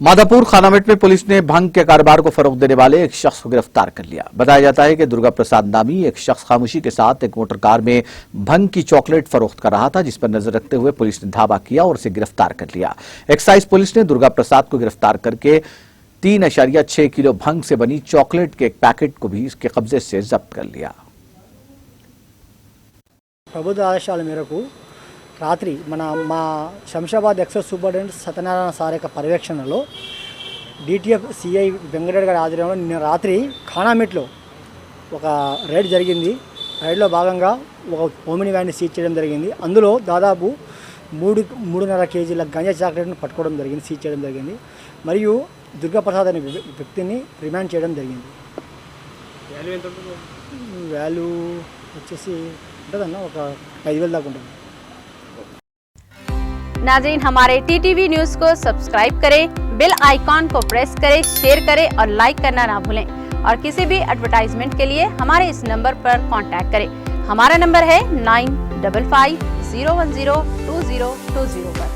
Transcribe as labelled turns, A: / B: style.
A: माधापुर खानामेट में पुलिस ने भंग के कारोबार को फरोग देने वाले एक शख्स को गिरफ्तार कर लिया। बताया जाता है कि दुर्गा प्रसाद नामी एक शख्स खामोशी के साथ एक मोटर कार में भंग की चॉकलेट फरोख्त कर रहा था, जिस पर नजर रखते हुए पुलिस ने धावा किया और उसे गिरफ्तार कर लिया। एक्साइज पुलिस ने दुर्गा प्रसाद को गिरफ्तार करके 3.6 किलो भंग से बनी चॉकलेट के एक पैकेट को भी इसके कब्जे से जब्त कर लिया।
B: ప్రభుత్వ ఆదేశాల మేరకు రాత్రి మా Shamshabad excise superintendent Satyanarayana sir యొక్క పర్యవేక్షణలో డిటిఎఫ్ సిఐ వెంకటరెడ్డి గారి ఆధ్వర్యంలో నిన్న రాత్రి ఖానామెట్లో ఒక రైడ్ జరిగింది. రైడ్లో భాగంగా ఒక ఓమిని వ్యాన్ని సీజ్ చేయడం జరిగింది. అందులో దాదాపు 3.5 కేజీల గంజా చాక్లెట్ను పట్టుకోవడం జరిగింది, సీజ్ చేయడం జరిగింది. మరియు దుర్గాప్రసాద్ అనే వ్యక్తిని రిమాండ్ చేయడం జరిగింది. వాల్యూ వచ్చేసి ఉంటుందన్న ఒక 5,000 దాకా ఉంటుంది.
C: नाज़रीन, हमारे टीटीवी न्यूज़ को सब्सक्राइब करें, बेल आइकॉन को प्रेस करें, शेयर करें और लाइक करना ना भूलें। और किसी भी एडवर्टाइजमेंट के लिए हमारे इस नंबर पर कांटेक्ट करें। हमारा नंबर है 9550102020 पर।